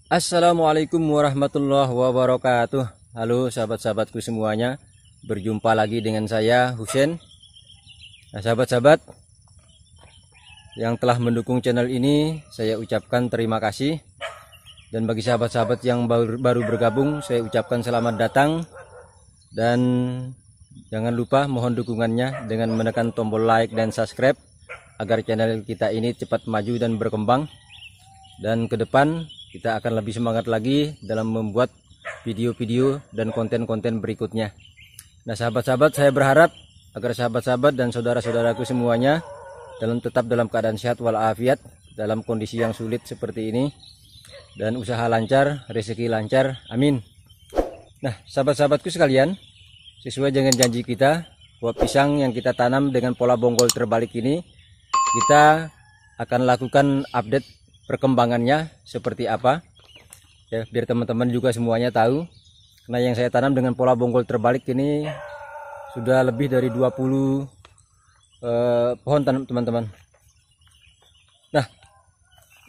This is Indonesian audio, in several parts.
Assalamualaikum warahmatullahi wabarakatuh. Halo sahabat-sahabatku semuanya, berjumpa lagi dengan saya Husen. Nah, sahabat-sahabat yang telah mendukung channel ini, saya ucapkan terima kasih. Dan bagi sahabat-sahabat yang baru bergabung, saya ucapkan selamat datang. Dan jangan lupa mohon dukungannya dengan menekan tombol like dan subscribe agar channel kita ini cepat maju dan berkembang. Dan ke depan kita akan lebih semangat lagi dalam membuat video-video dan konten-konten berikutnya. Nah sahabat-sahabat, saya berharap agar sahabat-sahabat dan saudara-saudaraku semuanya tetap dalam keadaan sehat walafiat dalam kondisi yang sulit seperti ini, dan usaha lancar, rezeki lancar, amin. Nah sahabat-sahabatku sekalian, sesuai dengan janji kita bahwa pisang yang kita tanam dengan pola bonggol terbalik ini, kita akan lakukan update perkembangannya seperti apa ya, biar teman-teman juga semuanya tahu. Karena yang saya tanam dengan pola bonggol terbalik ini sudah lebih dari 20 pohon teman-teman. Nah,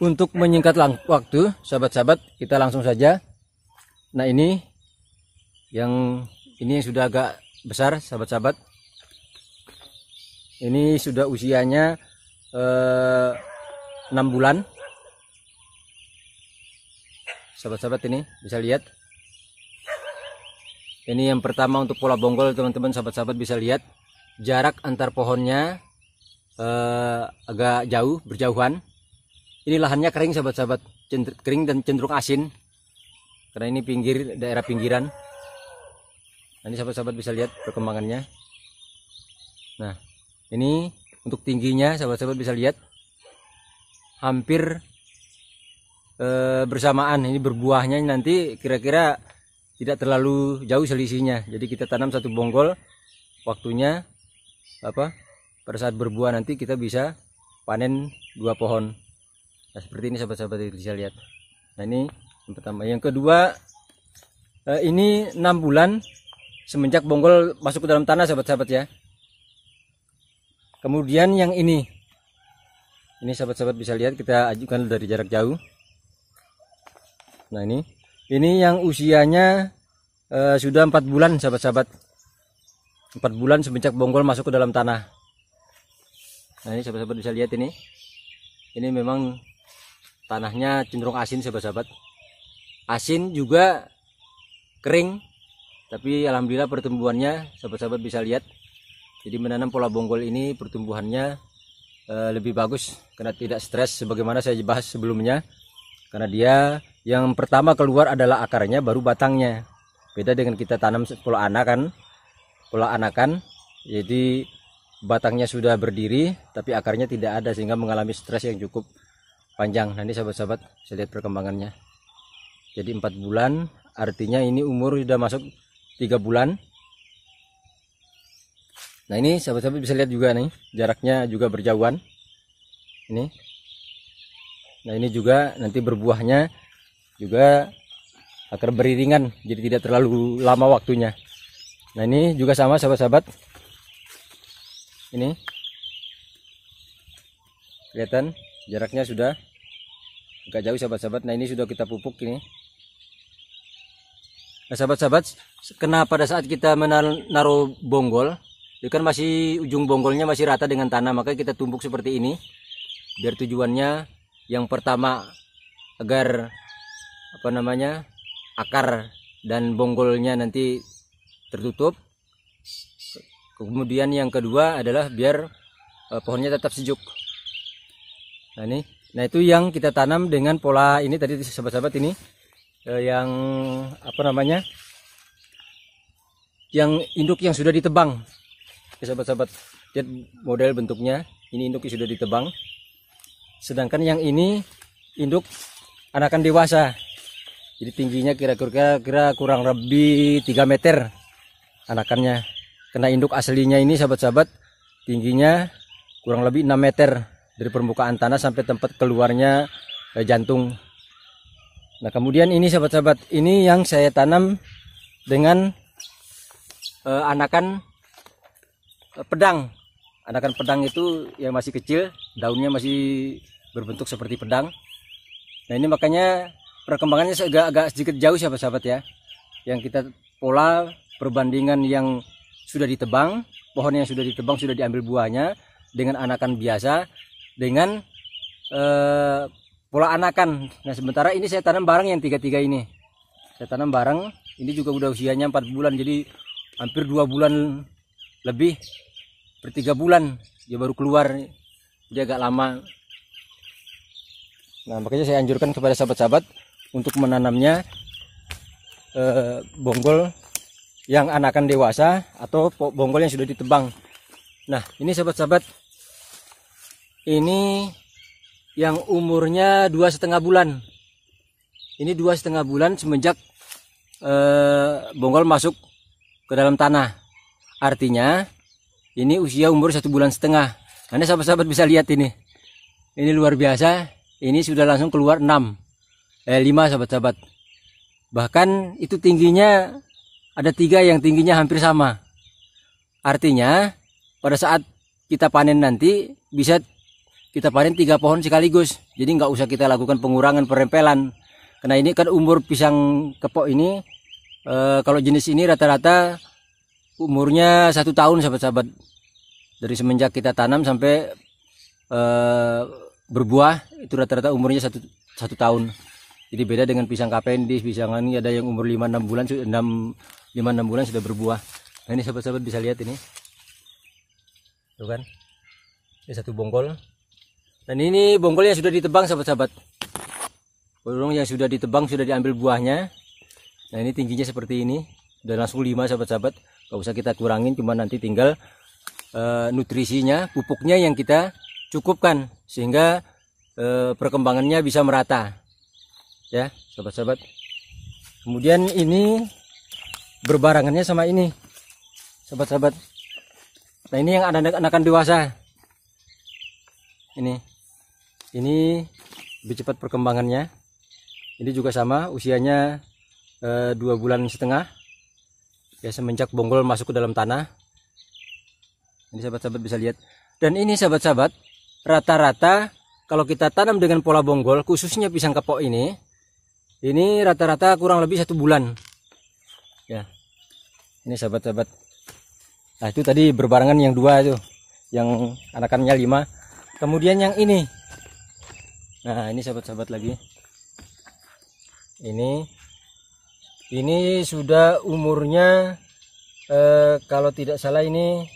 untuk menyingkat waktu sahabat-sahabat, kita langsung saja. Nah ini yang sudah agak besar sahabat-sahabat. Ini sudah usianya 6 bulan. Sahabat-sahabat ini bisa lihat. Ini yang pertama untuk pola bonggol teman-teman, sahabat-sahabat bisa lihat jarak antar pohonnya agak jauh, berjauhan. Ini lahannya kering sahabat-sahabat, kering dan cenderung asin karena ini daerah pinggiran. Nah, ini sahabat-sahabat bisa lihat perkembangannya. Nah ini untuk tingginya sahabat-sahabat bisa lihat hampir bersamaan. Ini berbuahnya nanti kira-kira tidak terlalu jauh selisihnya. Jadi kita tanam satu bonggol, waktunya pada saat berbuah nanti kita bisa panen 2 pohon. Nah seperti ini sahabat-sahabat bisa lihat. Nah ini yang pertama. Yang kedua, ini 6 bulan semenjak bonggol masuk ke dalam tanah sahabat-sahabat ya. Kemudian yang ini sahabat-sahabat bisa lihat, kita ajukan dari jarak jauh. Nah ini yang usianya sudah 4 bulan sahabat-sahabat, 4 bulan semenjak bonggol masuk ke dalam tanah. Nah ini sahabat-sahabat bisa lihat, ini memang tanahnya cenderung asin sahabat-sahabat, asin juga kering, tapi alhamdulillah pertumbuhannya sahabat-sahabat bisa lihat. Jadi menanam pola bonggol ini pertumbuhannya lebih bagus karena tidak stres sebagaimana saya bahas sebelumnya. Karena dia yang pertama keluar adalah akarnya, baru batangnya. Beda dengan kita tanam pola anakan, jadi batangnya sudah berdiri tapi akarnya tidak ada sehingga mengalami stres yang cukup panjang. Nanti sahabat-sahabat saya lihat perkembangannya. Jadi 4 bulan artinya ini umur sudah masuk 3 bulan. Nah ini sahabat-sahabat bisa lihat juga nih, jaraknya juga berjauhan. Ini. Nah ini juga nanti berbuahnya juga akan beriringan, jadi tidak terlalu lama waktunya. Nah ini juga sama sahabat-sahabat, ini kelihatan jaraknya sudah agak jauh sahabat-sahabat. Nah ini sudah kita pupuk ini. Nah sahabat-sahabat, kena pada saat kita menaruh bonggol, itu kan masih ujung bonggolnya masih rata dengan tanah, maka kita tumbuk seperti ini biar tujuannya yang pertama agar akar dan bonggolnya nanti tertutup. Kemudian yang kedua adalah biar pohonnya tetap sejuk. Nah itu yang kita tanam dengan pola ini tadi sahabat-sahabat, ini yang yang induk yang sudah ditebang. Ya, sahabat-sahabat lihat model bentuknya, ini induk yang sudah ditebang. Sedangkan yang ini induk anakan dewasa. Jadi tingginya kira-kira kurang lebih 3 meter anakannya. Karena induk aslinya ini sahabat-sahabat tingginya kurang lebih 6 meter dari permukaan tanah sampai tempat keluarnya jantung. Nah kemudian ini sahabat-sahabat, ini yang saya tanam dengan anakan pedang anakan pedang itu yang masih kecil, daunnya masih berbentuk seperti pedang. Nah ini makanya perkembangannya agak sedikit jauh sahabat-sahabat ya. Yang kita pola perbandingan yang sudah ditebang, pohon yang sudah ditebang sudah diambil buahnya dengan anakan biasa dengan pola anakan. Nah sementara ini saya tanam bareng yang tiga-tiga ini. Saya tanam bareng, ini juga udah usianya 4 bulan, jadi hampir 2 bulan lebih, per 3 bulan dia baru keluar, dia agak lama. Nah makanya saya anjurkan kepada sahabat-sahabat untuk menanamnya bonggol yang anakan dewasa atau bonggol yang sudah ditebang. Nah ini sahabat-sahabat, ini yang umurnya 2,5 bulan. Ini 2,5 bulan semenjak bonggol masuk ke dalam tanah. Artinya ini usia umur 1,5 bulan. Nah sahabat-sahabat bisa lihat ini luar biasa. Ini sudah langsung keluar 5 sahabat-sahabat. Bahkan itu tingginya ada 3 yang tingginya hampir sama. Artinya pada saat kita panen nanti bisa kita panen 3 pohon sekaligus. Jadi nggak usah kita lakukan pengurangan perempelan. Karena ini kan umur pisang kepok ini kalau jenis ini rata-rata umurnya 1 tahun sahabat-sahabat. Dari semenjak kita tanam sampai berbuah itu rata-rata umurnya 1 tahun. Jadi beda dengan pisang Cavendish, pisang ini ada yang umur 5-6 bulan, 5-6 bulan sudah berbuah. Nah ini sahabat-sahabat bisa lihat ini, tuh kan, ini 1 bonggol. Dan ini bonggol yang sudah ditebang sahabat-sahabat. Bonggol yang sudah ditebang sudah diambil buahnya. Nah ini tingginya seperti ini, udah langsung 5 sahabat-sahabat. Gak usah kita kurangin, cuma nanti tinggal nutrisinya, pupuknya yang kita cukupkan sehingga perkembangannya bisa merata ya sahabat-sahabat. Kemudian ini berbarangannya sama ini sahabat-sahabat. Nah ini yang anakan dewasa, ini lebih cepat perkembangannya. Ini juga sama, usianya 2,5 bulan ya semenjak bonggol masuk ke dalam tanah. Ini sahabat-sahabat bisa lihat. Dan ini sahabat-sahabat, rata-rata kalau kita tanam dengan pola bonggol, khususnya pisang kepok ini rata-rata kurang lebih 1 bulan. Ya, ini sahabat-sahabat. Nah itu tadi berbarengan yang 2 itu, yang anakannya 5. Kemudian yang ini, nah ini sahabat-sahabat lagi. Ini sudah umurnya kalau tidak salah ini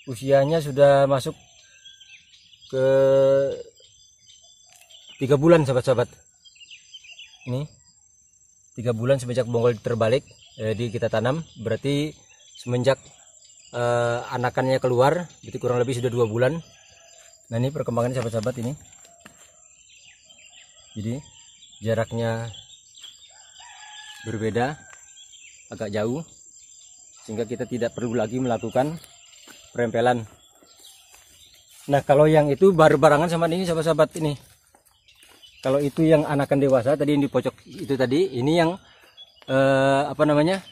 usianya sudah masuk ke 3 bulan sahabat-sahabat. Ini 3 bulan semenjak bonggol terbalik, jadi kita tanam berarti semenjak anakannya keluar, jadi kurang lebih sudah 2 bulan. Nah ini perkembangannya sahabat-sahabat ini. Jadi jaraknya berbeda, agak jauh, sehingga kita tidak perlu lagi melakukan perempelan. Nah kalau yang itu barengan sama ini sahabat-sahabat ini. Kalau itu yang anakan dewasa tadi yang di pojok itu tadi, ini yang apa namanya?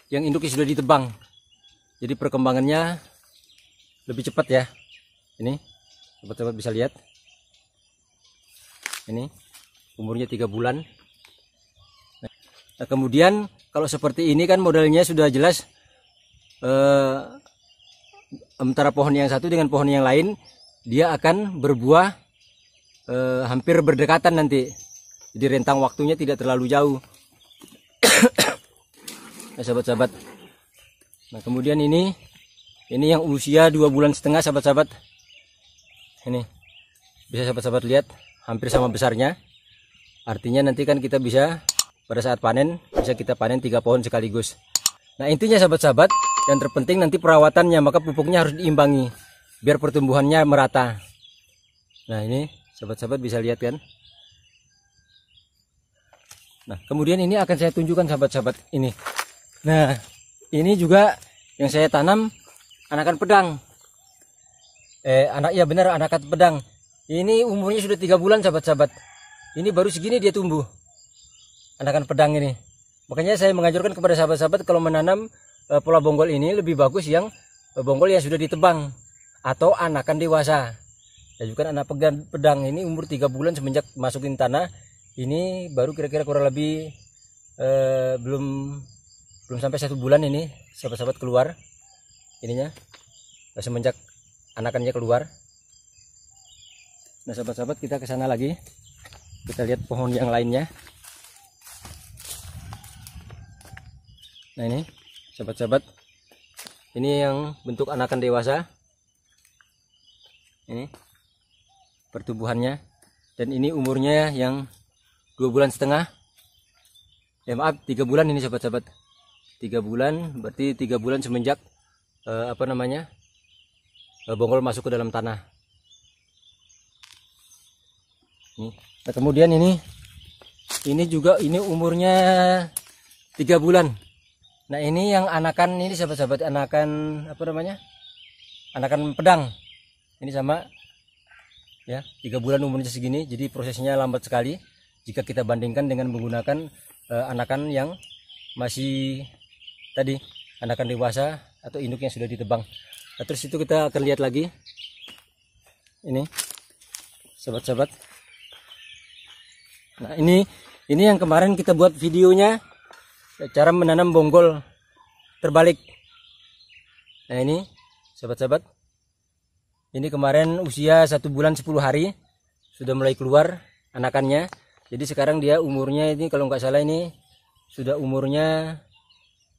Yang induknya sudah ditebang. Jadi perkembangannya lebih cepat ya. Ini sahabat-sahabat bisa lihat. Ini umurnya 3 bulan. Nah, kemudian kalau seperti ini kan modelnya sudah jelas antara pohon yang satu dengan pohon yang lain dia akan berbuah hampir berdekatan nanti, jadi rentang waktunya tidak terlalu jauh. Nah sahabat-sahabat, nah kemudian ini yang usia 2,5 bulan sahabat-sahabat. Ini bisa sahabat-sahabat lihat hampir sama besarnya, artinya nanti kan kita bisa pada saat panen bisa kita panen 3 pohon sekaligus. Nah intinya sahabat-sahabat, yang terpenting nanti perawatannya, maka pupuknya harus diimbangi biar pertumbuhannya merata. Nah ini sahabat-sahabat bisa lihat kan. Nah kemudian ini akan saya tunjukkan sahabat-sahabat ini. Nah ini juga yang saya tanam anakan pedang. Anakan pedang. Ini umurnya sudah 3 bulan sahabat-sahabat. Ini baru segini dia tumbuh. Anakan pedang ini. Makanya saya menganjurkan kepada sahabat-sahabat kalau menanam pola bonggol ini lebih bagus yang bonggol yang sudah ditebang atau anakan dewasa. Dan juga anak pedang ini umur 3 bulan semenjak masukin tanah. Ini baru kira-kira kurang lebih belum sampai 1 bulan ini sahabat-sahabat keluar ininya, semenjak anakannya keluar. Nah sahabat-sahabat, kita ke sana lagi, kita lihat pohon yang lainnya. Nah ini sahabat-sahabat, ini yang bentuk anakan dewasa, ini pertumbuhannya, dan ini umurnya yang 2 bulan setengah, ya maaf 3 bulan ini sahabat-sahabat. 3 bulan berarti 3 bulan semenjak bonggol masuk ke dalam tanah. Nah kemudian ini juga ini umurnya 3 bulan. Nah ini yang anakan ini sahabat-sahabat, anakan anakan pedang ini sama ya, 3 bulan umurnya segini. Jadi prosesnya lambat sekali jika kita bandingkan dengan menggunakan anakan yang masih tadi, anakan dewasa atau induk yang sudah ditebang. Nah, terus itu kita akan lihat lagi ini sahabat-sahabat. Nah ini yang kemarin kita buat videonya, cara menanam bonggol terbalik. Nah ini sahabat-sahabat, ini kemarin usia 1 bulan 10 hari sudah mulai keluar anakannya. Jadi sekarang dia umurnya ini kalau nggak salah ini sudah umurnya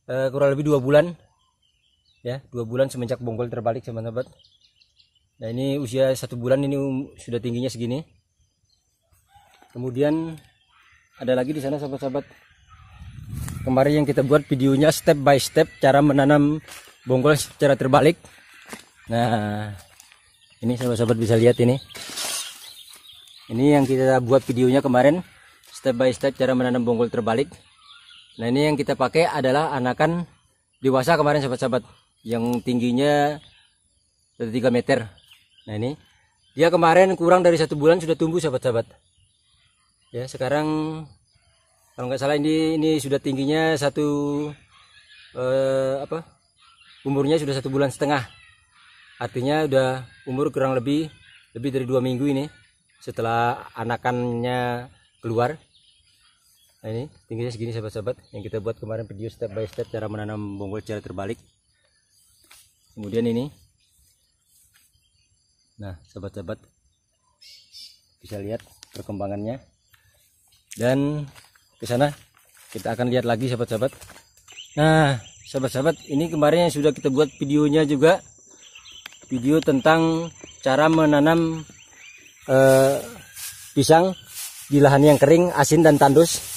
kurang lebih 2 bulan ya, 2 bulan semenjak bonggol terbalik sahabat-sahabat. Nah ini usia 1 bulan ini sudah tingginya segini. Kemudian ada lagi di sana sahabat-sahabat, kemarin yang kita buat videonya step by step cara menanam bonggol secara terbalik. Nah ini sahabat-sahabat bisa lihat ini yang kita buat videonya kemarin, step by step cara menanam bonggol terbalik. Nah ini yang kita pakai adalah anakan dewasa kemarin sahabat-sahabat, yang tingginya 3 meter. Nah ini dia kemarin kurang dari 1 bulan sudah tumbuh sahabat-sahabat ya. Sekarang kalau nggak salah ini sudah tingginya umurnya sudah 1 bulan setengah, artinya udah umur kurang lebih dari 2 minggu ini setelah anakannya keluar. Nah ini tingginya segini sahabat-sahabat, yang kita buat kemarin video step by step cara menanam bonggol secara terbalik. Kemudian ini, nah sahabat-sahabat bisa lihat perkembangannya. Dan ke sana kita akan lihat lagi sahabat-sahabat. Nah sahabat-sahabat, ini kemarin yang sudah kita buat videonya juga, video tentang cara menanam pisang di lahan yang kering, asin dan tandus.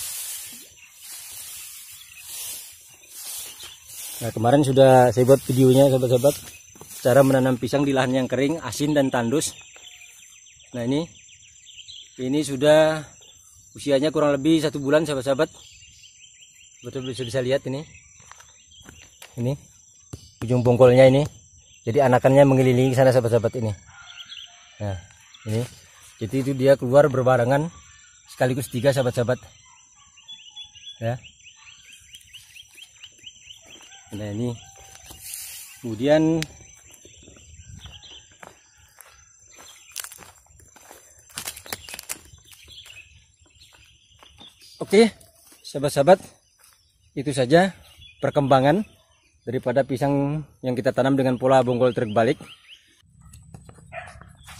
Nah kemarin sudah saya buat videonya sahabat-sahabat, cara menanam pisang di lahan yang kering, asin dan tandus. Nah ini sudah usianya kurang lebih 1 bulan sahabat-sahabat. Betul bisa lihat ini ujung bonggolnya ini. Jadi anakannya mengelilingi sana sahabat-sahabat ini. Nah ini, jadi itu dia keluar berbarengan sekaligus 3 sahabat-sahabat ya. Nah ini kemudian oke sahabat-sahabat, itu saja perkembangan daripada pisang yang kita tanam dengan pola bonggol terbalik.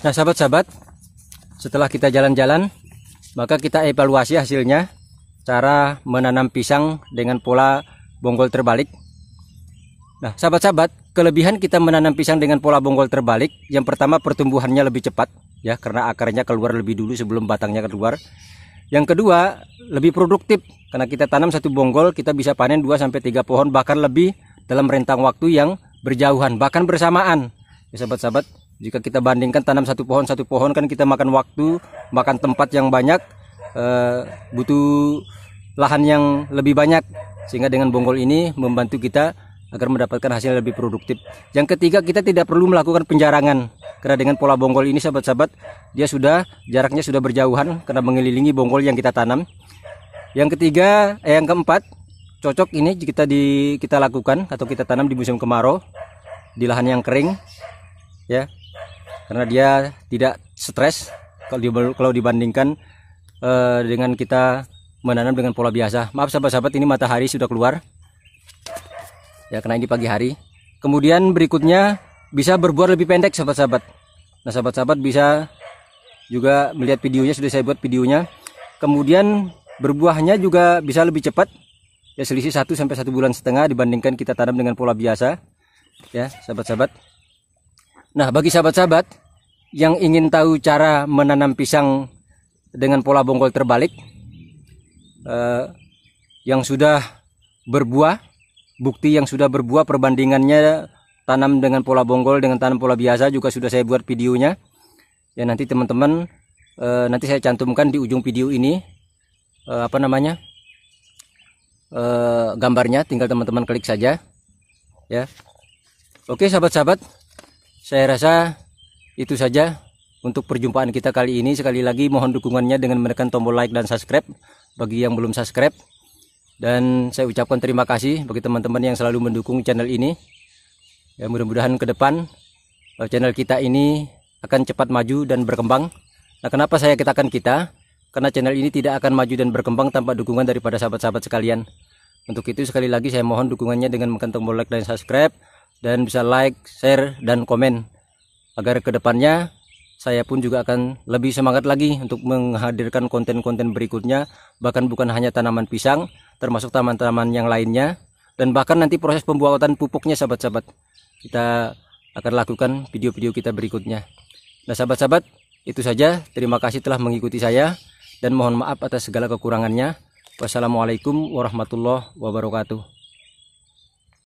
Nah sahabat-sahabat, setelah kita jalan-jalan, maka kita evaluasi hasilnya cara menanam pisang dengan pola bonggol terbalik. Nah sahabat-sahabat, kelebihan kita menanam pisang dengan pola bonggol terbalik, yang pertama pertumbuhannya lebih cepat ya, karena akarnya keluar lebih dulu sebelum batangnya keluar. Yang kedua, lebih produktif, karena kita tanam 1 bonggol kita bisa panen 2-3 pohon, bahkan lebih dalam rentang waktu yang berjauhan, bahkan bersamaan ya sahabat-sahabat. Jika kita bandingkan tanam 1 pohon kan kita makan waktu, makan tempat yang banyak, butuh lahan yang lebih banyak, sehingga dengan bonggol ini membantu kita agar mendapatkan hasil lebih produktif. Yang ketiga, kita tidak perlu melakukan penjarangan, karena dengan pola bonggol ini sahabat-sahabat, dia jaraknya sudah berjauhan karena mengelilingi bonggol yang kita tanam. Yang keempat, cocok ini kita lakukan atau kita tanam di musim kemarau, di lahan yang kering ya, karena dia tidak stres kalau dibandingkan dengan kita menanam dengan pola biasa. Maaf sahabat-sahabat, ini matahari sudah keluar ya, karena ini pagi hari. Kemudian berikutnya bisa berbuah lebih pendek sahabat-sahabat. Nah sahabat-sahabat bisa juga melihat videonya, sudah saya buat videonya. Kemudian berbuahnya juga bisa lebih cepat ya, selisih 1 sampai 1,5 bulan dibandingkan kita tanam dengan pola biasa ya sahabat-sahabat. Nah bagi sahabat-sahabat yang ingin tahu cara menanam pisang dengan pola bonggol terbalik, yang sudah berbuah, bukti yang sudah berbuah perbandingannya tanam dengan pola bonggol dengan tanam pola biasa juga sudah saya buat videonya ya. Nanti teman-teman nanti saya cantumkan di ujung video ini gambarnya, tinggal teman-teman klik saja ya. Oke sahabat-sahabat, saya rasa itu saja untuk perjumpaan kita kali ini. Sekali lagi mohon dukungannya dengan menekan tombol like dan subscribe bagi yang belum subscribe. Dan saya ucapkan terima kasih bagi teman-teman yang selalu mendukung channel ini. Ya, mudah-mudahan ke depan channel kita ini akan cepat maju dan berkembang. Nah, kenapa saya katakan kita? Karena channel ini tidak akan maju dan berkembang tanpa dukungan daripada sahabat-sahabat sekalian. Untuk itu sekali lagi saya mohon dukungannya dengan menekan tombol like dan subscribe, dan bisa like, share, dan komen, agar ke depannya saya pun juga akan lebih semangat lagi untuk menghadirkan konten-konten berikutnya, bahkan bukan hanya tanaman pisang, termasuk tanaman-tanaman yang lainnya, dan bahkan nanti proses pembuatan pupuknya sahabat-sahabat kita akan lakukan video-video kita berikutnya. Nah sahabat-sahabat, itu saja. Terima kasih telah mengikuti saya dan mohon maaf atas segala kekurangannya. Wassalamualaikum warahmatullahi wabarakatuh.